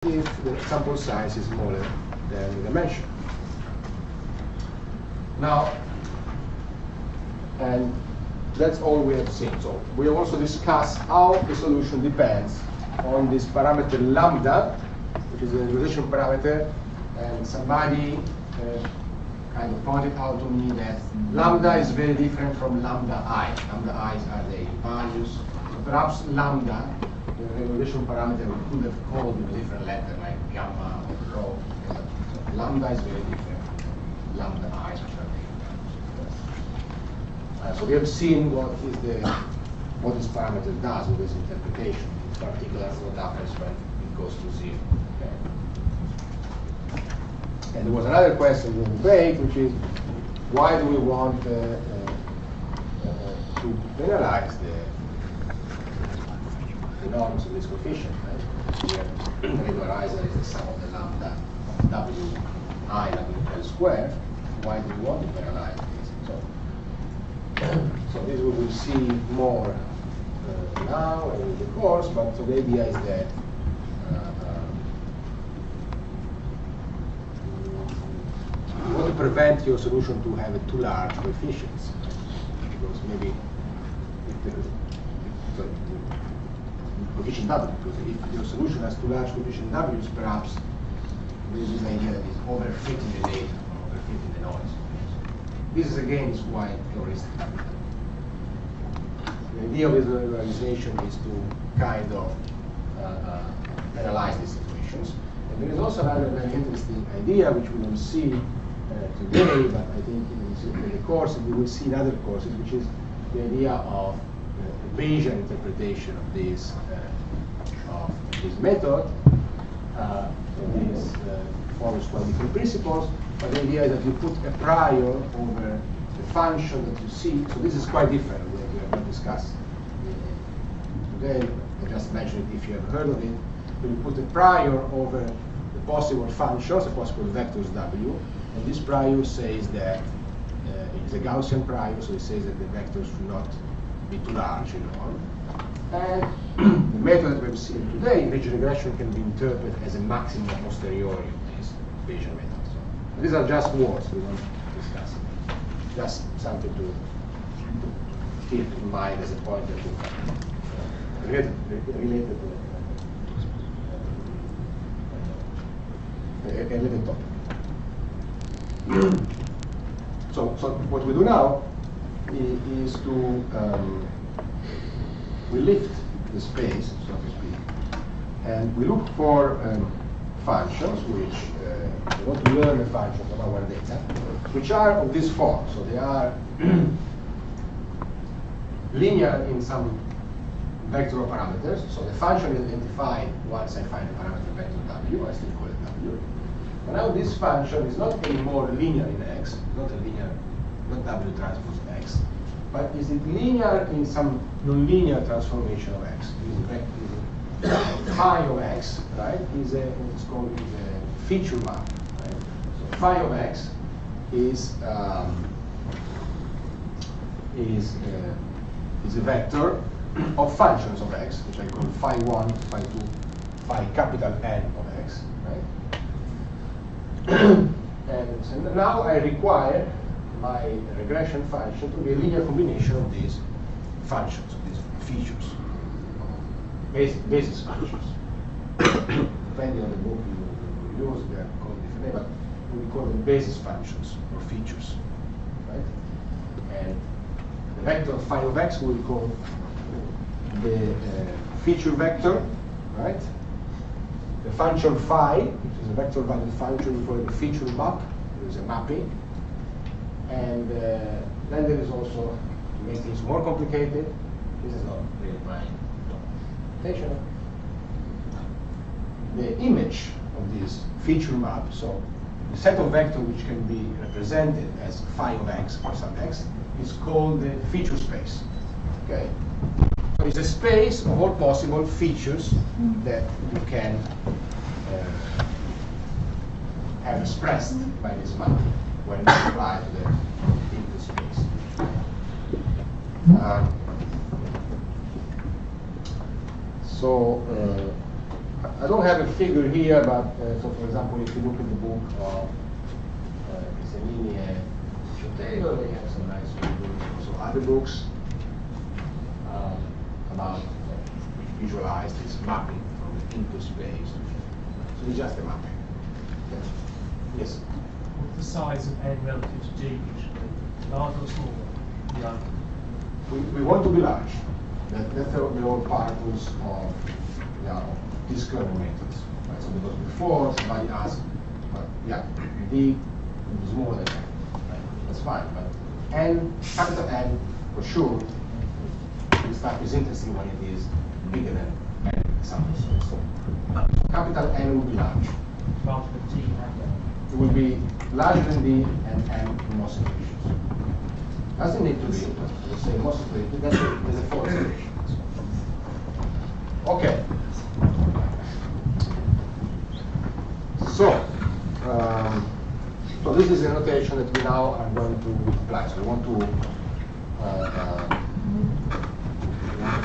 if the sample size is smaller than the dimension. Now, and that's all we have seen. So we also discussed how the solution depends on this parameter lambda, which is a relation parameter, and somebody kind of pointed out to me that lambda is very different from lambda I. Lambda i's are the values. So perhaps lambda, the regulation parameter, we could have called with a different letter, like gamma or rho. So lambda is very different. Lambda i's are different. So we have seen what this parameter does with this interpretation. In particular, what happens when it goes to 0. Okay. And there was another question in the debate, which is why do we want to penalize the norms of this coefficient? Right? Here, the regularizer is the sum of the lambda wi w squared. Why do we want to penalize this? So this we will see more now in the course, but so the idea is that you want to prevent your solution to have too large coefficients, because maybe if the coefficient w, because if your solution has too large coefficient w's, perhaps there is this idea that it's overfitting the data or overfitting the noise. This is again is quite heuristic. The idea of this regularization is to kind of analyze these situations. And there is also another very interesting idea which we will see today, but I think in the course, we will see in other courses, which is the idea of Bayesian interpretation of this method. So this follows 12 different principles, but the idea is that you put a prior over the function that you see. So this is quite different. We have not discussed today. I just mentioned it if you have heard of it. You put a prior over the possible functions, the possible vectors w, and this prior says that it's a Gaussian prior, so it says that the vectors should not be too large and on. And the method that we've seen today, ridge regression, can be interpreted as a maximum posteriori of this Bayesian method. So these are just words, we won't discuss it. Just something to keep in mind as a point that related to a related topic. So what we do now is to we lift the space, so to speak, and we look for functions which we want to learn the functions of our data, which are of this form. So they are linear in some vector parameters. So the function is identified once I find the parameter vector w. I still call it w. But now this function is not anymore linear in x, not a linear, not w transpose x, but is it linear in some nonlinear transformation of x? Phi of x, right, is what's called a feature map. Right? So phi of x is a vector of functions of x, which I call phi 1, phi 2, phi capital N of x, right? And so now I require my regression function to be a linear combination of these functions, of these features, basis functions. Depending on the book you use, they are called different names, but we call them basis functions or features, right? And the vector phi of x we will call the feature vector, right? The function phi, which is a vector valued function, we call it the feature map. There is a mapping. And then there is also, to make things more complicated, this is not really my notation, the image of this feature map. So the set of vectors which can be represented as phi of x for some x is called the feature space. Okay. So it's a space of all possible features that you can have expressed by this map when you apply to the input space. I don't have a figure here, but so for example, if you look at the book of Pisanini and Taylor, they have some nice figures. Also other books about visualize this mapping from the input space. So it's just a mapping. Yes? What's the size of n relative to d usually? Large or smaller? Yeah. We want to be large. That's the whole purpose of this current methods. Right? So because before somebody asked, yeah, d is more than n. Right? That's fine, but n, capital N, for sure, this stuff is interesting when it is bigger than n examples. So capital N will be large. Larger than d and n. It will be larger than d and n in most situations. Doesn't need to be, but let's say most of it, there's a false situation. Okay. So this is a notation that we now are going to apply. So we want to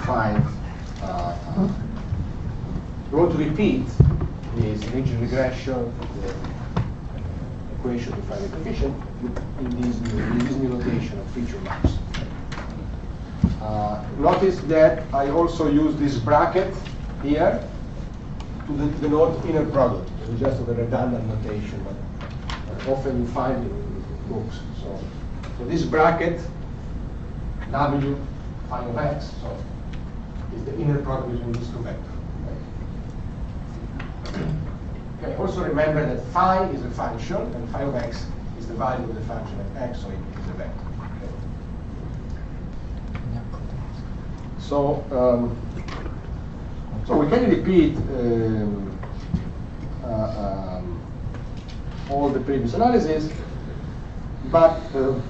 find, we want to repeat this linear regression, the equation to find the coefficient in this new notation of feature maps. Notice that I also use this bracket here to denote inner product. It's just a redundant notation, but often you find it in books. So this bracket, W phi of x, so is the inner product between these two vectors. Okay, also remember that phi is a function, and phi of x is the value of the function at x, so it is a vector. Okay. So we can repeat all the previous analysis, but so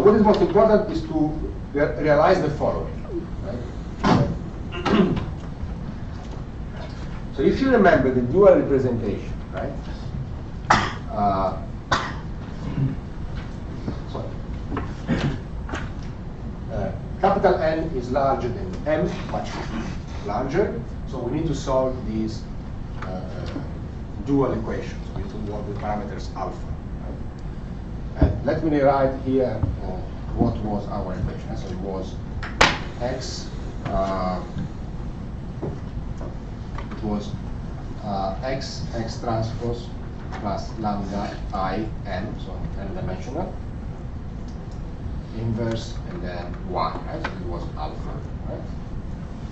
what is most important is to realize the following. Right? So if you remember the dual representation, right? Capital N is larger than M, much larger. So we need to solve these dual equations. We need to work with parameters alpha. Right? And let me rewrite here what was our equation. So it was x. It was x transpose plus lambda I n, so n-dimensional, inverse, and then 1, right? So it was alpha, right?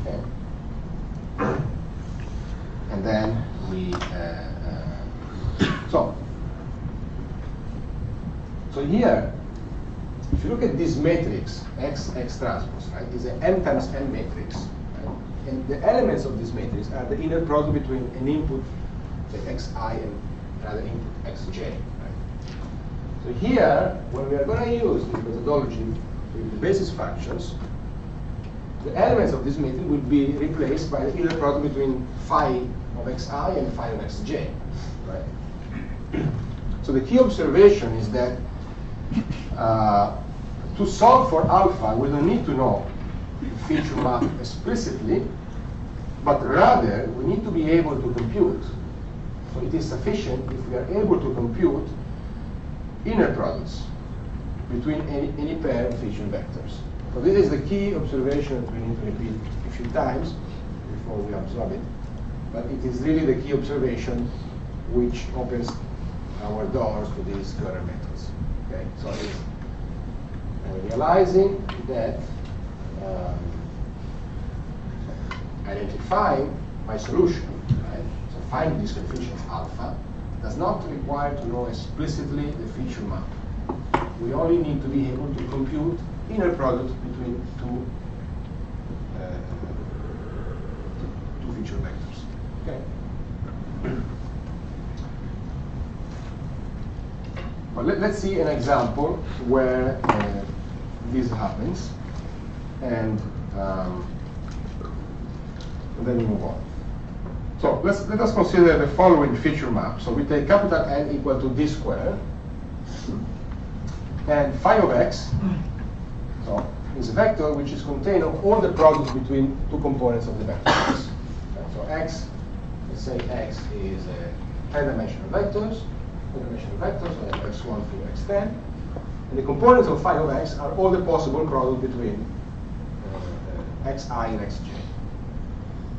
Okay. And then we, so here, if you look at this matrix, x transpose, right, is an m times n matrix. And the elements of this matrix are the inner product between an input, say xi, and another input xj. Right? So here, when we are going to use this methodology with the basis functions, the elements of this matrix will be replaced by the inner product between phi of xi and phi of xj. Right? So the key observation is that to solve for alpha, we don't need to know feature map explicitly, but rather we need to be able to compute. So it is sufficient if we are able to compute inner products between any pair of feature vectors. So this is the key observation that we need to repeat a few times before we absorb it. But it is really the key observation which opens our doors to these current methods. Okay, so it's realizing that identifying my solution, right? So finding this coefficient alpha does not require to know explicitly the feature map. We only need to be able to compute inner product between two feature vectors. Okay. Well, let's see an example where this happens, and then we move on. So let us consider the following feature map. So we take capital N equal to d squared, and phi of x so is a vector which is contained of all the products between two components of the vector. So x let's say x is 10-dimensional vectors, so x1 through x10, and the components of phi of x are all the possible product between xi and xj.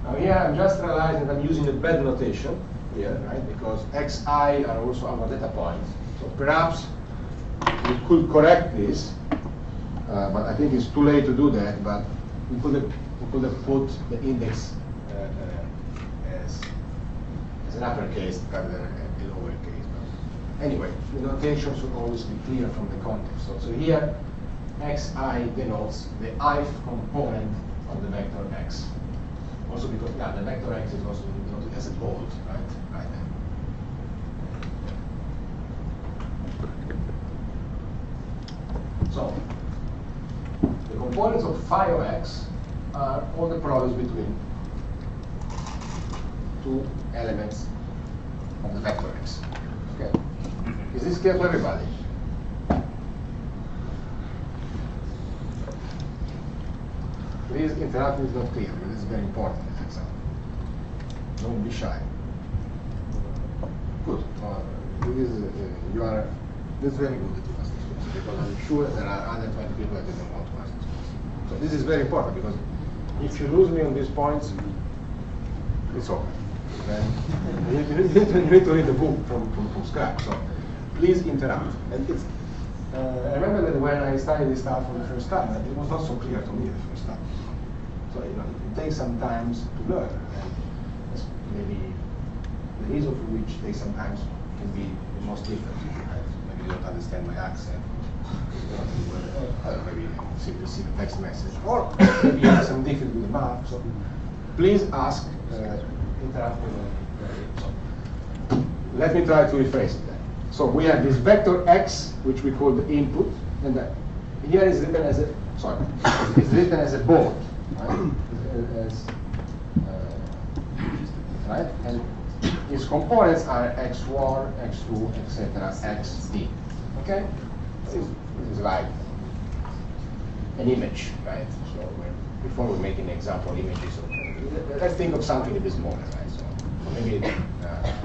Now here I'm just realizing that I'm using a bad notation here, right? Because xi are also our data points. So perhaps we could correct this, but I think it's too late to do that. But we could have put the index as an uppercase rather than a lowercase. But anyway, the notation should always be clear from the context. So here, xi denotes the ith component of the vector x. Also because the vector x is also denoted as a bold, right there. So the components of phi of x are all the products between two elements of the vector x. Okay. Is this clear to everybody? Please interrupt if it's not clear, but this is very important, this example. Don't be shy. Good. This is very good that you asked this question, because I'm sure there are other 20 people that didn't want to ask this question. So this is very important, because if you lose me on these points, it's over. Then you need to read the book from scratch. So please interrupt. And it's, I remember that when I studied this stuff for the first time, that it was not so clear to me the first time. So it takes some time to learn, and that's maybe the reason for which they sometimes can be the most different. Right? Maybe you don't understand my accent, maybe you simply see the text message, or maybe you have some difficulty with the math. So please ask, interrupt me. So let me try to rephrase it then. So we have this vector x, which we call the input, and that here is written as a it's written as a board, right? Right? And its components are x1, x2, etc., xd. Okay? This is like an image, right? So before we make an example images, let's think of something a bit smaller, right? So maybe,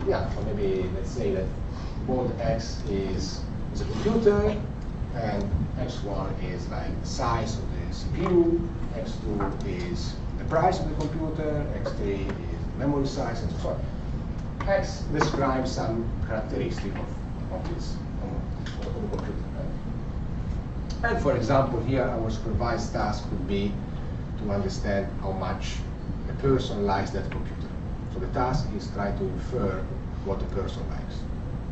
so maybe let's say that board x is a computer, and x1 is like the size of the CPU, x2 is the price of the computer, x3 is memory size, and so on. X describes some characteristic of this of the computer. Right? And for example, here our supervised task would be to understand how much a person likes that computer. So the task is try to infer what a person likes.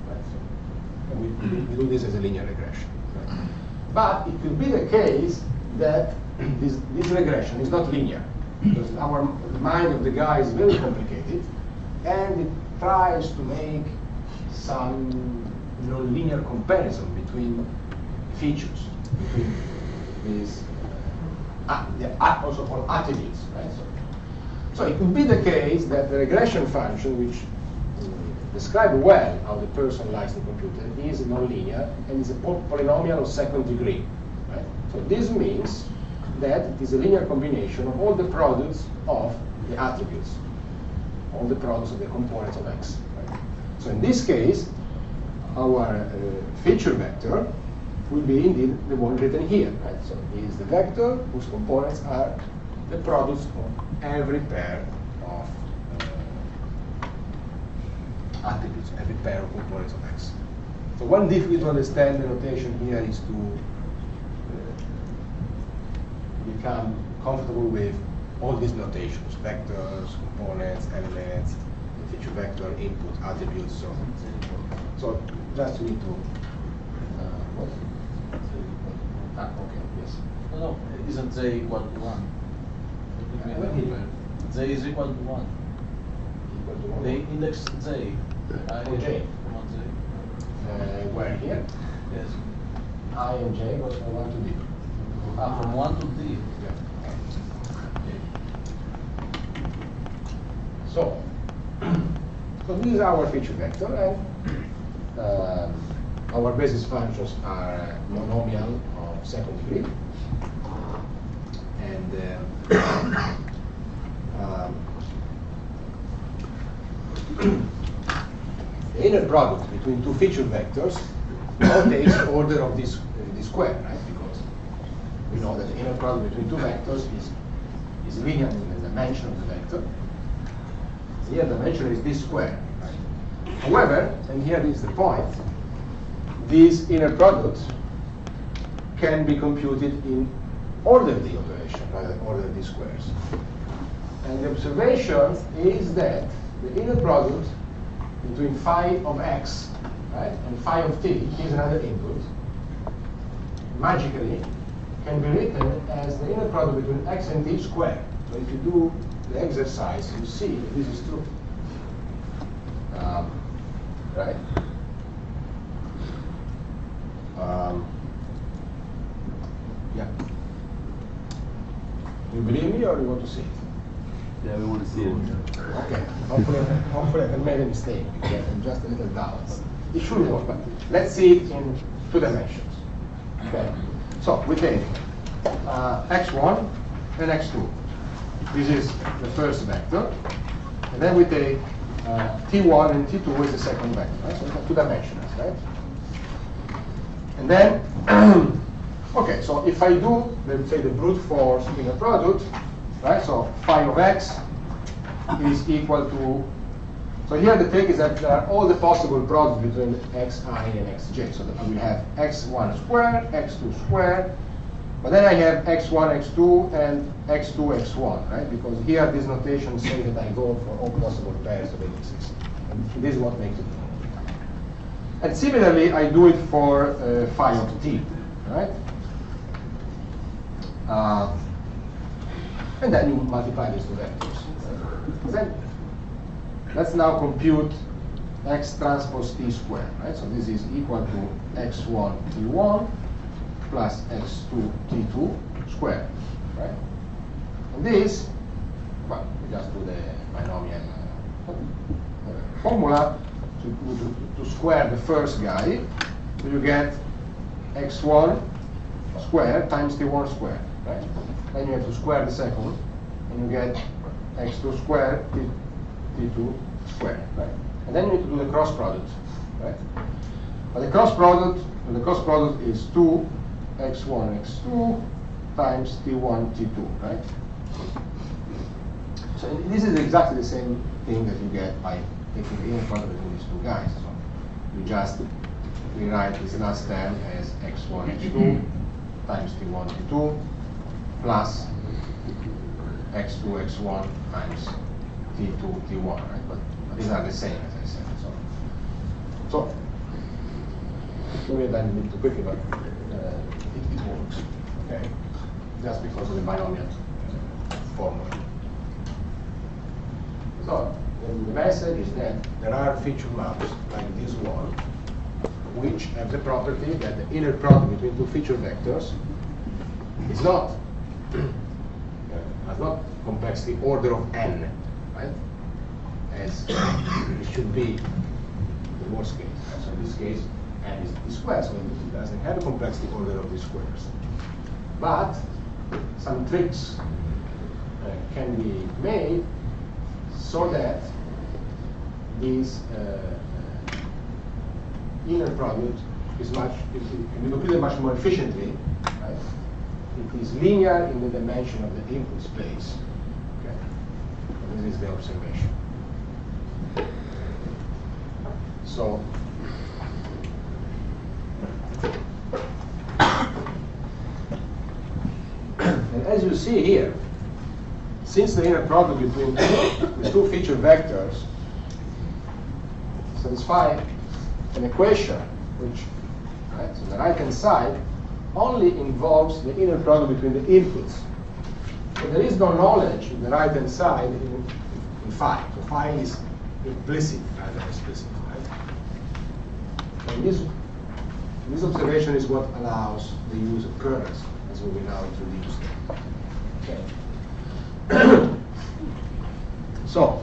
Right? So, and we do this as a linear regression. Right? But it could be the case that this regression is not linear, because the mind of the guy is very complicated, and it tries to make some non-linear comparison between features, between these also called attributes. Right? So it could be the case that the regression function, which describes well how the person likes the computer, is non-linear and is a polynomial of second degree. Right? So this means that it is a linear combination of all the products of the attributes, all the products of the components of x. Right? So in this case, our feature vector will be indeed the one written here. Right? So it is the vector whose components are the products of every pair of attributes, every pair of components of x. So one difficulty to understand the notation here is to become comfortable with all these notations: vectors, components, elements, feature vector, input, attributes. So just you need to. Okay. Yes. No, isn't z equal to 1? Z is equal to 1. Equal to 1. The index z. J. Where here? Yes. I and j goes from 1 to d. From 1 to d. Yeah. So this is our feature vector, and our basis functions are monomial of second degree, and the inner product between two feature vectors now takes the order of this square, right? Because we know that the inner product between two vectors is linear in the dimension of the vector. Here the dimension is this square. Right? However, and here is the point, these inner products can be computed in order D operation rather than order D squares. And the observation is that the inner product between phi of x, right, and phi of t, is another input, magically can be written as the inner product between x and t squared. So if you do the exercise, you see that this is true. Right? Yeah. You believe me or you want to see it? Yeah, we want to see it. Okay. Hopefully I can make a mistake because I'm just a little doubts. It should work, but let's see it in two dimensions. Okay. So we take x1 and x2. This is the first vector. And then we take t1 and t2 is the second vector. Right? So we have two dimensions, right? And then, okay, so if I do, let's say, the brute force inner product, right? So phi of x is equal to, so here the trick is that there are all the possible products between xi and xj. So that we have x1 squared, x2 squared, but then I have x1, x2, and x2, x1, right? Because here this notation says that I go for all possible pairs of indices. And this is what makes it. And similarly, I do it for phi of t, right? And then you multiply these two vectors. Then let's now compute x transpose t squared, right? So this is equal to x1 t1 plus x2 t2 squared, right? And this, well, we just do the binomial formula to square the first guy. So you get x1 squared times t1 squared, right? Then you have to square the second, and you get x2 squared t2 squared, right? And then you need to do the cross product, right? But the cross product is 2 x1 x2 times t1 t2, right? So this is exactly the same thing that you get by taking the inner product between these two guys. So you just rewrite this last term as x1 x2 times t1 t2 plus x2 x1 times t2 t1, right? But these are the same, as I said. So maybe I didn't need to quickly, but it works. Okay, just because of the binomial formula. So the message is that there are feature maps like this one, which have the property that the inner product between two feature vectors is not has not complexity order of n, right? As it should be the worst case. So in this case, n is d squared, so it doesn't have a complexity order of d squares. But some tricks can be made so that this inner product is can be computed much more efficiently. Right? It is linear in the dimension of the input space. Okay, and this is the observation. So. And as you see here, since the inner product between the two feature vectors satisfy an equation which, right, so the right-hand side only involves the inner product between the inputs. So there is no knowledge in the right-hand side in phi. So phi is implicit rather than explicit. Right? And this observation is what allows the use of kernels, as we will now introduce them. Okay. So,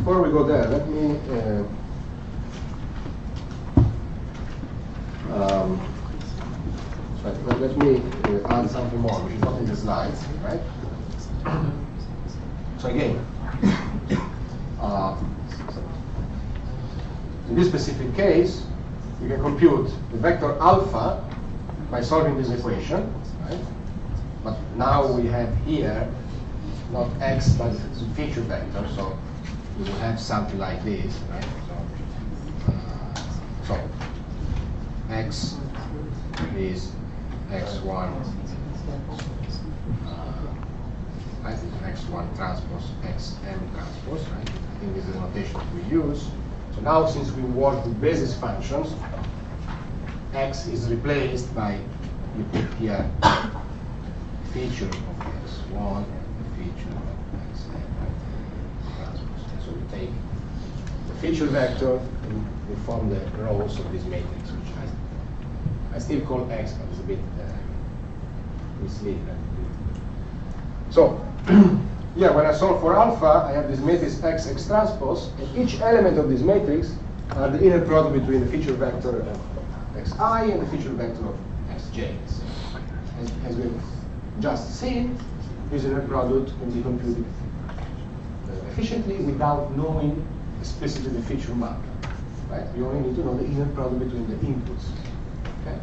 before we go there, let me let me add something more, which is not in the slides, right? So again, in this specific case, you can compute the vector alpha by solving this equation, right? But now we have here not x but the feature vector, so we will have something like this, right? So x is x1, I think x1 transpose xm transpose, right? I think this is the notation we use. So now, since we work with basis functions, x is replaced by, you put here feature of x1 and feature of xm transpose. So we take the feature vector and we form the rows of this matrix, which I still call x, but it's a bit misleading. So yeah, when I solve for alpha, I have this matrix x transpose, and each element of this matrix are the inner product between the feature vector of xi and the feature vector of xj. As we've just seen, this inner product can be computed efficiently without knowing explicitly the feature map. Right? You only need to know the inner product between the inputs. Okay?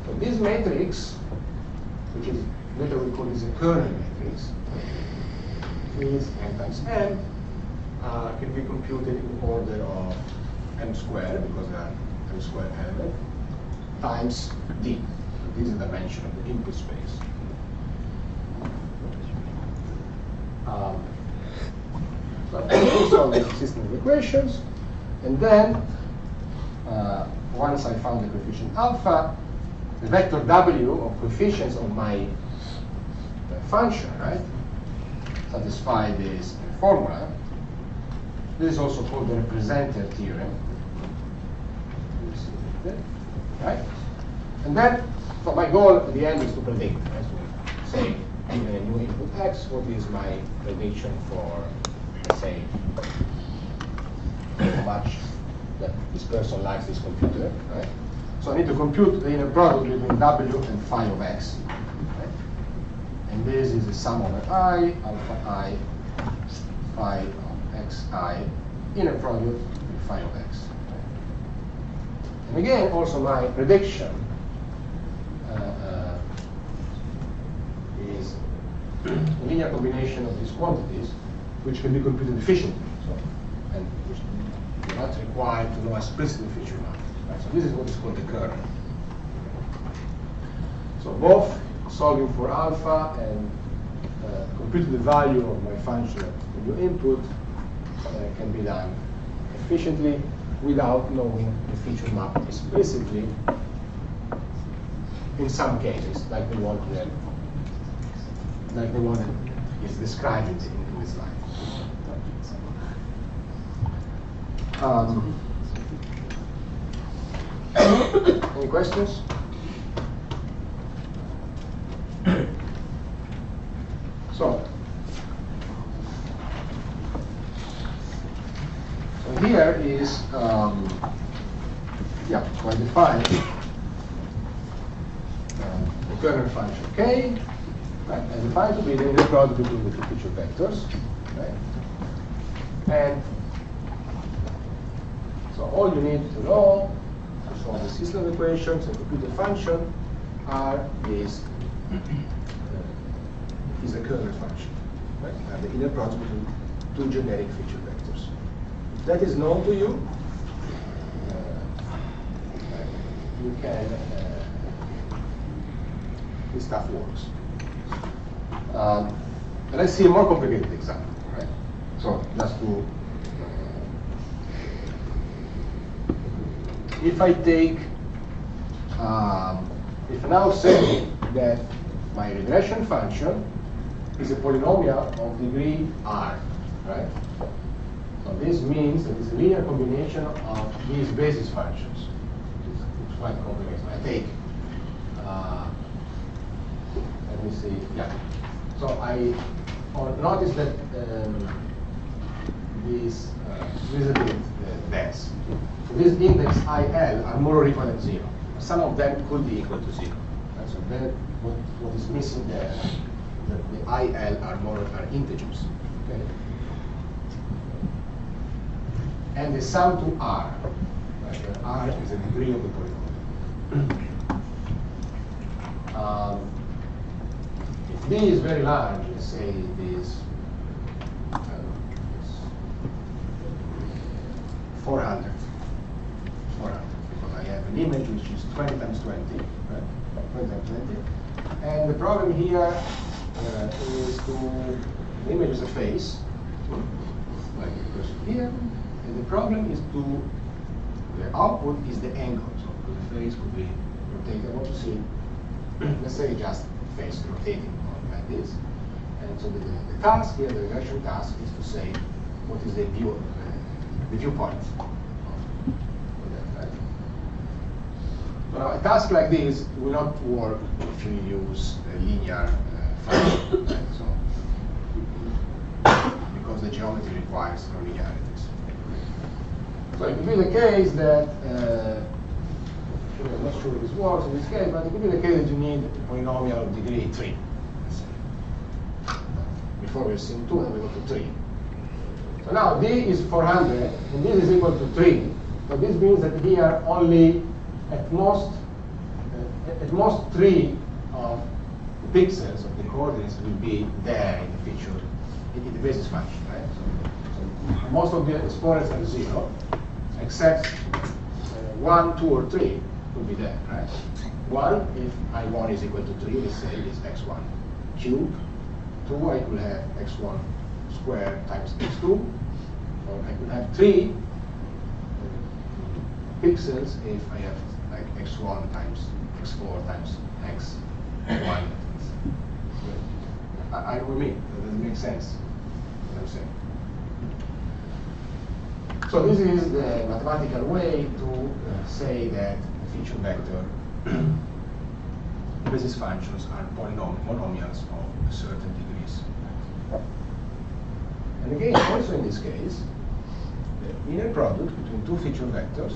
So this matrix, which is later we call this a kernel matrix, is n times m, can be computed in order of m squared, because there are m squared element, times d. So this is the dimension of the input space. So I solve the system of equations, and then once I found the coefficient alpha, the vector w of coefficients of my function, right, satisfy this formula. This is also called the representative theorem, right? And then, so my goal at the end is to predict, as we say, given a new input x, what is my prediction for, let's say, how much that this person likes this computer, right? So I need to compute the inner product between w and phi of x. Right? And this is the sum over I, alpha I, phi of xi, inner product with phi of x. Right? And again, also my prediction is a linear combination of these quantities, which can be computed efficiently. So, and which you're not required to know explicitly feature map. Right? So this is what is called the kernel. So both solving for alpha and computing the value of my function of new input can be done efficiently without knowing the feature map explicitly in some cases, like the one that is described in this slide. Any questions? So here is, so I define the kernel function k, right? I define to be the inner product between the two feature vectors, right? And so all you need to know to solve the system of equations and compute the function are these. Is a kernel function, right? And the inner product between two generic feature vectors. If that is known to you, you can, this stuff works. Let's see a more complicated example, right? So just to, if I take, if I now say that my regression function is a polynomial of degree r, right? So this means that it's a linear combination of these basis functions. It's quite complicated. I take, let me see, yeah. So I notice that is a bit dense. So these index IL are more or equal than 0. Some of them could be equal to 0. And so then what is missing there, the IL are integers. Okay? And the sum to R. Right? R is the degree of the polynomial. If D is very large, let's say it is 400, because I have an image which is 20 times 20, right? 20 times 20. And the problem here is the image is a face, like the person here, and the problem is the output is the angle, so the face could be rotated. I want to see, let's say just face rotating like this. And so the task here, the regression task, is to say what is the viewpoint of that, right? So now a task like this will not work if you use a linear function, right? So, because the geometry requires nonlinearities. So it could be the case that, I'm not sure if this works in this case, but it could be the case that you need a polynomial of degree 3. Let's say. Before we've seen 2, and we go to 3. So now D is 400, and this is equal to 3. So this means that here only at most 3 of the pixels of the coordinates will be there in the feature, in the basis function, right? So most of the exponents are 0, except 1, 2, or 3 will be there, right? 1, if I1 is equal to 3, let's say is x1 cubed. 2, I could have x1 squared times x2, or I could have 3 pixels if I have like x1 times x4 times x1. I with me, that doesn't make sense what I'm saying. So this is the mathematical way to say that the feature vector basis functions are monomials of certain degrees. And again, also in this case, the inner product between two feature vectors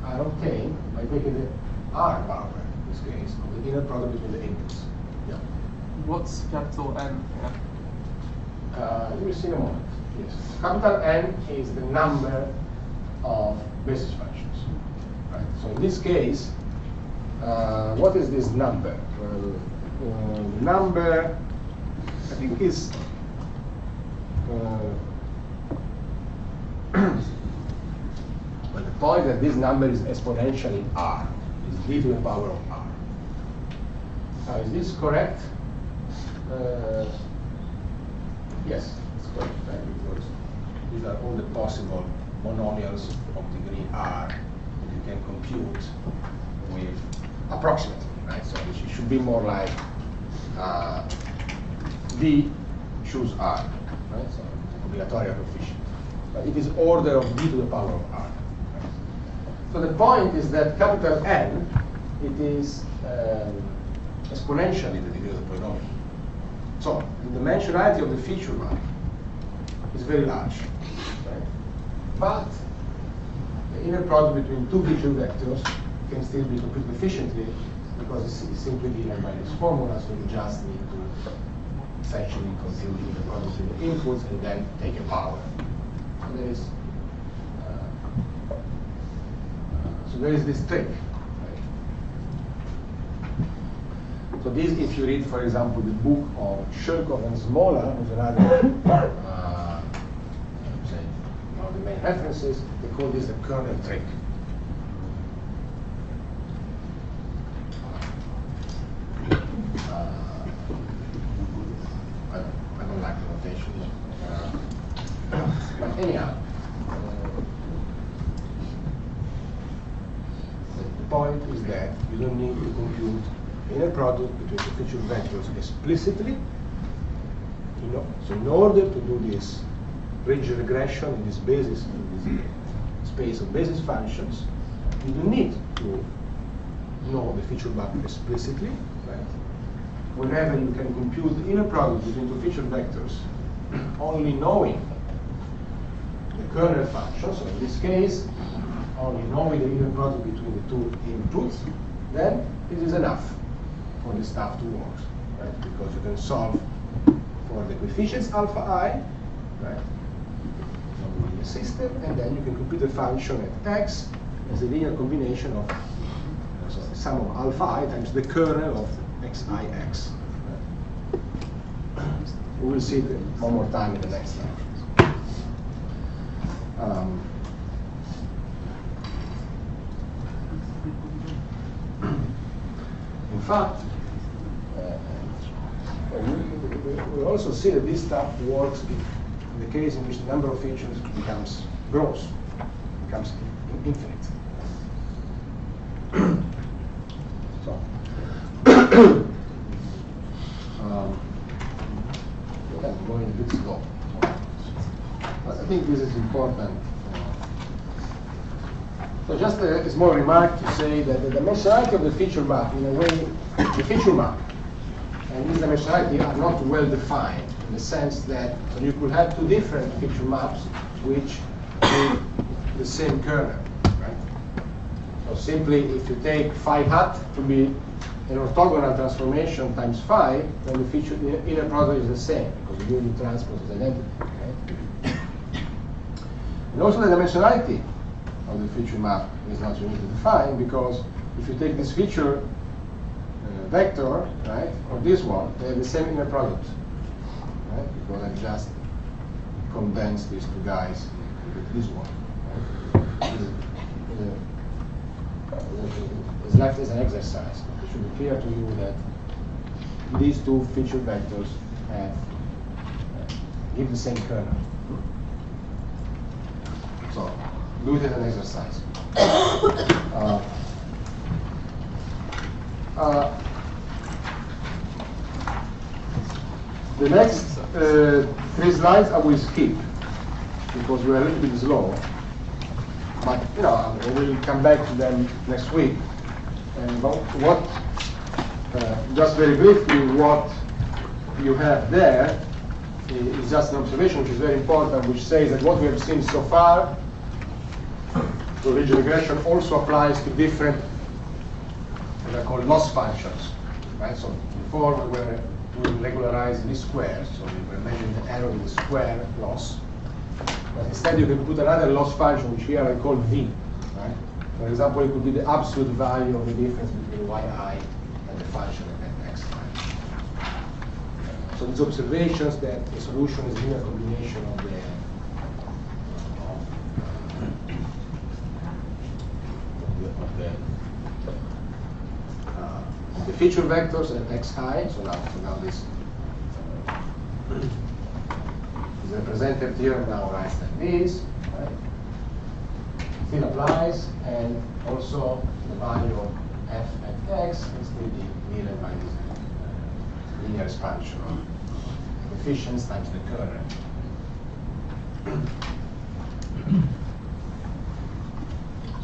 are obtained by taking the R power, in this case, of the inner product between the inputs. Yeah. What's capital N here? You will see in a moment. Yes. Capital N is the number of basis functions. Right? So in this case, what is this number? The number, I think, is well, the point that this number is exponentially R, is d to the power of R. Now, is this correct? Yes, it's correct, right? Because these are all the possible monomials of degree R that you can compute with approximately, right? So it should be more like D choose R, right? So combinatorial coefficient. But it is order of D to the power of R. Right? So the point is that capital N, it is exponentially the degree of the polynomial. So the dimensionality of the feature map is very large, right? But the inner product between two feature vectors can still be computed efficiently because it's simply given by this formula, so you just need to essentially compute the inner product between the inputs and then take a power. So there is this trick. So this, if you read, for example, the book of Sherkov and Smola, who's another, say, one of the main references, they call this the kernel trick. I don't like the notation. But anyhow, the point is that you don't need to compute inner product between the feature vectors explicitly. So in order to do this ridge regression in this basis, in this space of basis functions, you don't need to know the feature map explicitly, right? Whenever you can compute the inner product between two feature vectors, only knowing kernel function. So in this case, only knowing the inner product between the two inputs, then it is enough for this stuff to work, right? Because you can solve for the coefficients alpha I, right? In the system, and then you can compute the function at x as a linear combination of so the sum of alpha I times the kernel of xix. Right? We will see it one more time in the next slide. In fact, we also see that this stuff works in the case in which the number of features grows, becomes infinite. So, I'm going a bit slow. But I think this is important. So just a small remark to say that the dimensionality of the feature map, in a way, the feature map and this dimensionality are not well defined in the sense that so you could have two different feature maps which have the same kernel, right? So simply, if you take phi hat to be an orthogonal transformation times phi, then the feature the inner product is the same because the unit transpose is identical, right? And also the dimensionality of the feature map is not uniquely defined because if you take this feature vector, right, or this one, they have the same inner product, right? Because I just condensed these two guys with this one. Right? It's left as an exercise. It should be clear to you that these two feature vectors have give the same kernel. So do it as an exercise. The next 3 slides I will skip because we are a little bit slow. But you know, we'll come back to them next week. And what, just very briefly, what you have there is just an observation which is very important, which says that what we have seen so far to ridge regression also applies to different what I call loss functions. Right? So before we were doing regularizing least squares, so we were measuring the error in the square loss. But instead you can put another loss function, which here I call V. Right? For example, it could be the absolute value of the difference between yi and the function at x time. So these observations that the solution is a linear combination of the feature vectors at xi. So now this is represented here now writes like this. Right? Still applies, and also the value of f at x is still given by this linear expansion of coefficients times the kernel.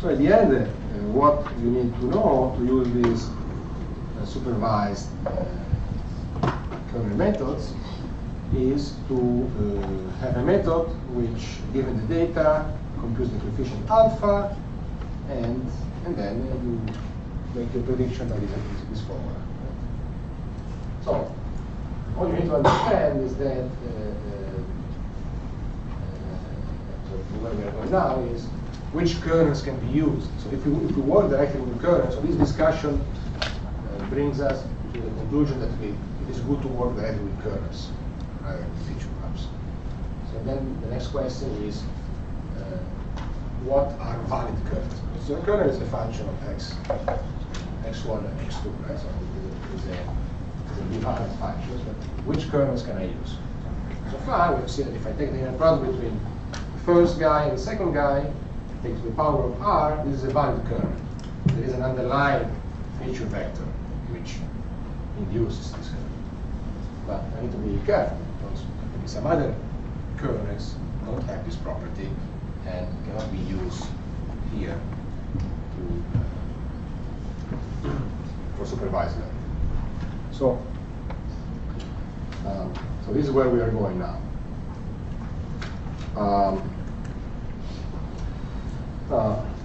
So at the end, what you need to know to use these supervised kernel methods is to have a method which, given the data, computes the coefficient alpha, and then you make your prediction by this formula. So all you need to understand is that so where we are going now is which kernels can be used. So if you work directly with the kernel, so this discussion brings us to the conclusion that it is good to work directly with kernels rather than feature maps. So then the next question is, what are valid kernels? So a kernel is a function of x, x1 and x2, right? So it is a valid function, but which kernels can I use? So far we've seen that if I take the inner product between the first guy and the second guy, take to the power of r, this is a valid kernel. There is an underlying feature vector which induces this kernel. But I need to be careful because there can be some other kernels don't have this property and cannot be used here for supervised learning. So this is where we are going now.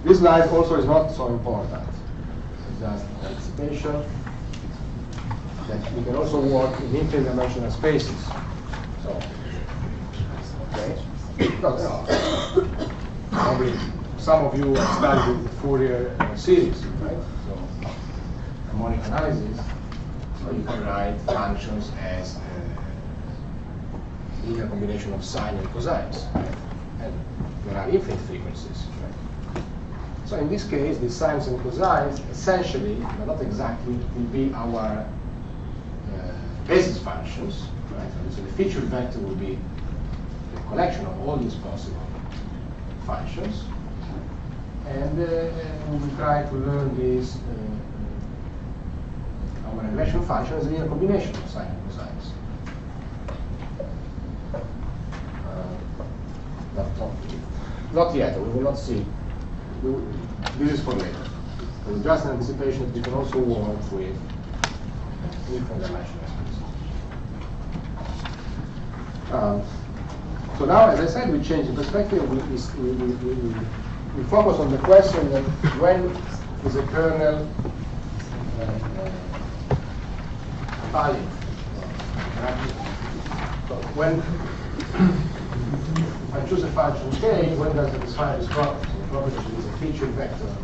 This slide also is not so important. It's just anticipation that we can also work in infinite dimensional spaces. So, okay. Probably some of you have studied the Fourier series, right? So, harmonic analysis. So you can write functions as a linear combination of sine and cosines, right? And there are infinite frequencies, right? So in this case, the sines and cosines essentially, but not exactly, will be our basis functions, right? So the feature vector will be the collection of all these possible functions, and we will try to learn this our regression function is a linear combination of sine and cosines. Not yet. We will not see. This is for later. So just an anticipation that we can also work with different dimensional space. So now, as I said, we change the perspective. We focus on the question that when is a kernel valid? So when I choose a function k, when does it satisfy this property? So the property is a feature vector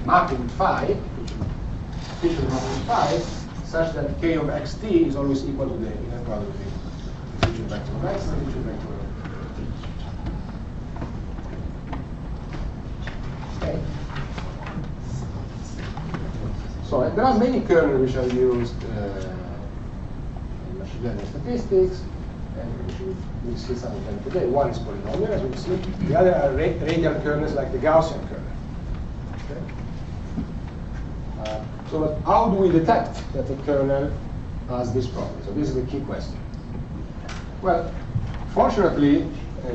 mapping phi, feature mapping phi, such that k of xt is always equal to the inequality of the feature vector of x and the feature vector of t. Okay. So there are many kernels which are used in machine learning statistics, and we'll see some of them today. One is polynomial, as we'll see. The other are radial kernels like the Gaussian kernel. Okay? So how do we detect that a kernel has this property? So this is the key question. Well, fortunately,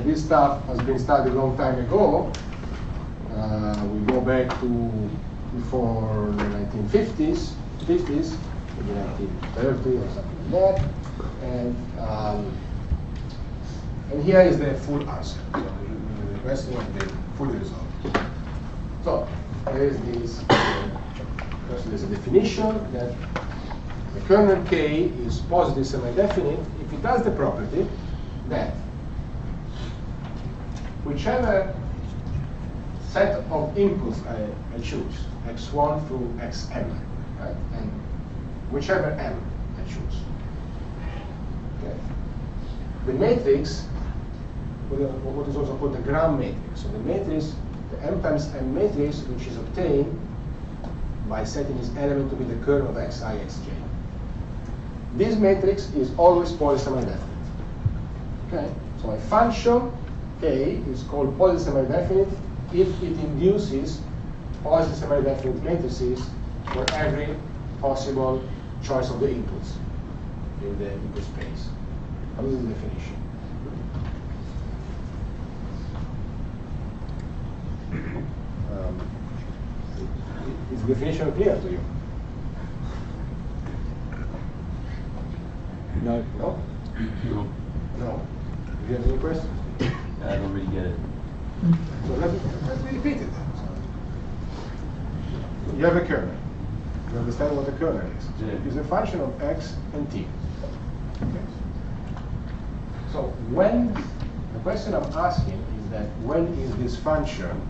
this stuff has been studied a long time ago. We go back to before the 1950s, maybe 1930 or something like that. And here is the full answer. So the question has been fully resolved. So there is this. First, there's a definition that the kernel K is positive semi-definite if it has the property that whichever set of inputs I choose, x1 through xm, right? And whichever m I choose. Okay. The matrix, what is also called the Gram matrix. So the matrix, the m times m matrix, which is obtained by setting this element to be the kernel of xi, xj. This matrix is always positive semi-definite. Okay? So a function k is called positive semi-definite if it induces positive semi-definite matrices for every possible choice of the inputs in the input space. This is the definition. Is the definition clear to you? No. No? No. No. Do you have any questions? I don't really get it. So let me repeat it. You have a kernel. You understand what a kernel is? Yeah. It's a function of x and t. Okay. So when the question I'm asking is that when is this function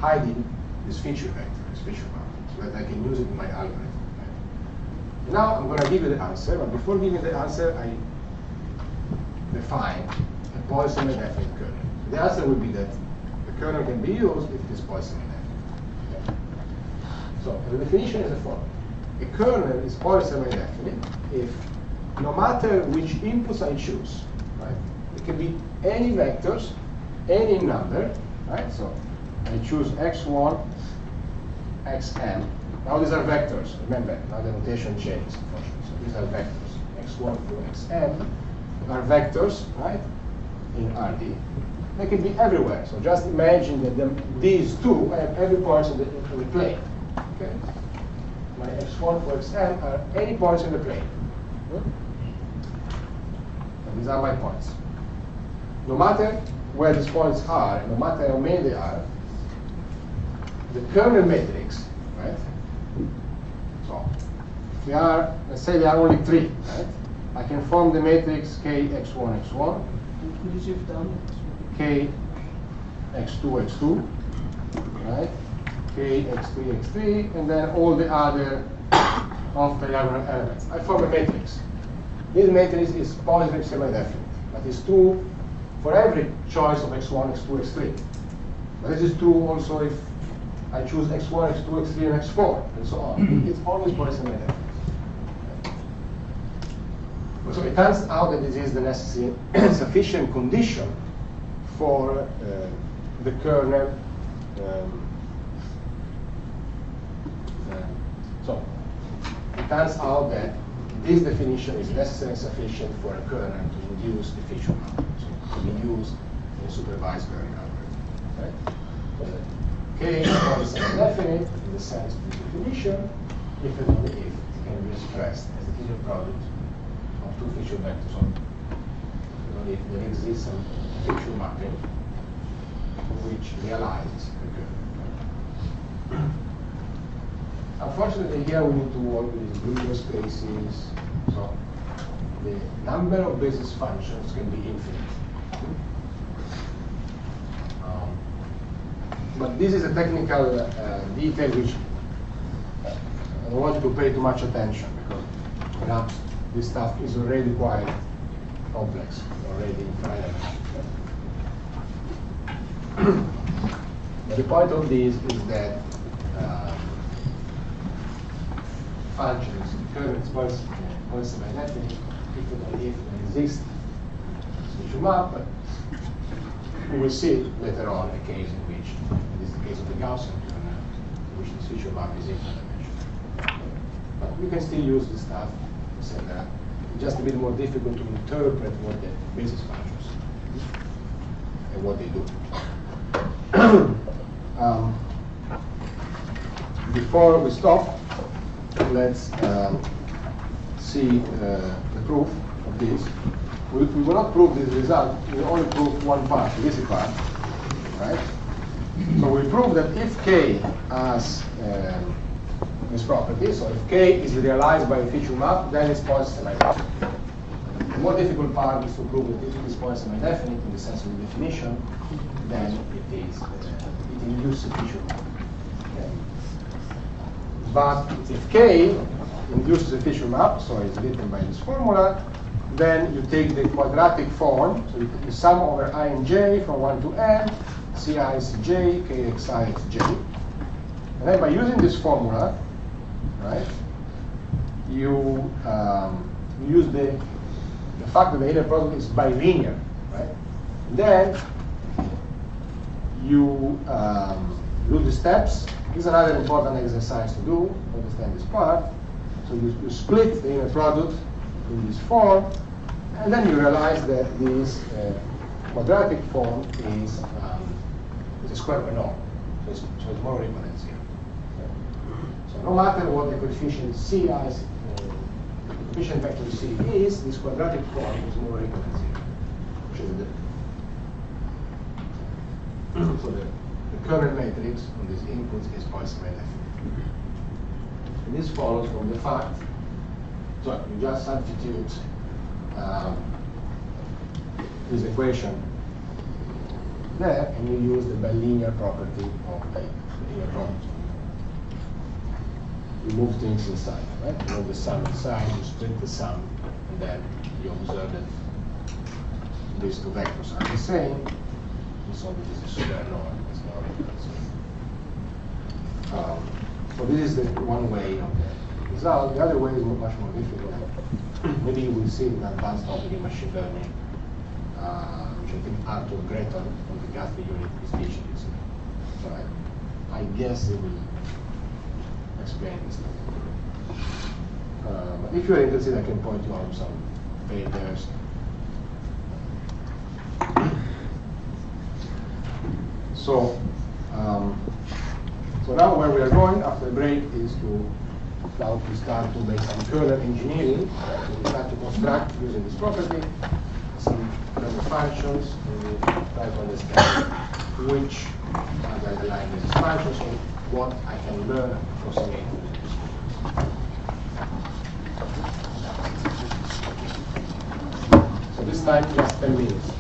hiding this feature vector, this feature boundary, so that I can use it in my algorithm. Right? Now I'm going to give you the answer, but before giving the answer, I define a positive semi-definite kernel. The answer would be that the kernel can be used if it is positive semi-definite. Okay? So the definition is the following. A kernel is positive semi-definite if no matter which inputs I choose, right? It can be any vectors, any number, right? So I choose x1, xm. Now these are vectors. Remember, now the notation changes, unfortunately. So these are vectors. x1 through xm are vectors, right? In RD. They can be everywhere. So just imagine that these two I have every point in the plane. Okay? My x1 through xm are any points in the plane. And these are my points. no matter where these points are, and no matter how many they are, the kernel matrix, right? So they are, let's say there are only 3, right? I can form the matrix K x1 x1, Could you shift down? K x2 x2, right? K x3 x3, and then all the other of the diagonal elements. I form a matrix. This matrix is positive semi-definite, but it's true for every choice of x1, x2, x3. But this is true also if I choose x1, x2, x3, and x4, and so on. It's always positive semi-definite. So it turns out that this is the necessary sufficient condition for the kernel. So it turns out that this definition is necessary and sufficient for a kernel to induce the feature map, so to be used in a supervised learning algorithm. Right? So K is semi-definite in the sense of this definition, if and only if it can be expressed as the feature product of 2 feature vectors, or if there exists some feature mapping which realizes the kernel. Unfortunately, here we need to work with Euler spaces, so the number of basis functions can be infinite. But this is a technical detail which I don't want you to pay too much attention, because perhaps this stuff is already quite complex, already infinite. But the point of this is that functions, kernels, points semi-definite, if and only if there exists feature map. We will see later on a case in which, in this is the case of the Gaussian kernel, in which this feature map is infinite dimensional. But we can still use this stuff, etc. It's just a bit more difficult to interpret what the basis functions and what they do. Before we stop, let's see the proof of this. We will not prove this result, we will only prove one part, this part, right? So we prove that if K has this property, so if K is realized by a feature map, then it's positive semi-definite. The more difficult part is to prove that if it is positive semi-definite in the sense of the definition, then it induces a feature map. Okay? But if K induces a feature map, so it's written by this formula, then you take the quadratic form, so you sum over I and j from 1 to n, ci is j, kxi is j. And then by using this formula, right, you use the fact that the inner product is bilinear, right? And then you do the steps. This is another important exercise to do to understand this part. So you split the inner product in this form, and then you realize that this quadratic form is a square of a norm. So it's more equal than 0. So no matter what the coefficient C is, the coefficient vector C is, this quadratic form is more equal than 0. Which is so the kernel matrix on these inputs is positive semi-definite. And this follows from the fact, so you just substitute this equation there, and you use the bilinear property of the inner product. You move things inside, right? You move the sum inside, you split the sum, and then you observe that these two vectors are the same, and so this is a square norm. So this is the one way of the result. The other way is much more difficult. Maybe you will see an advanced topic in machine learning, which I think Arthur Gretton from the Guthrie unit is teaching this. So I guess they will explain this stuff. But if you're interested, I can point you out some papers. So now where we are going after the break is to now to start to make some kernel engineering. We start to construct using this property some from the functions, and we try to understand which are the underlying basis functions and what I can learn approximately. So this time is 10 minutes.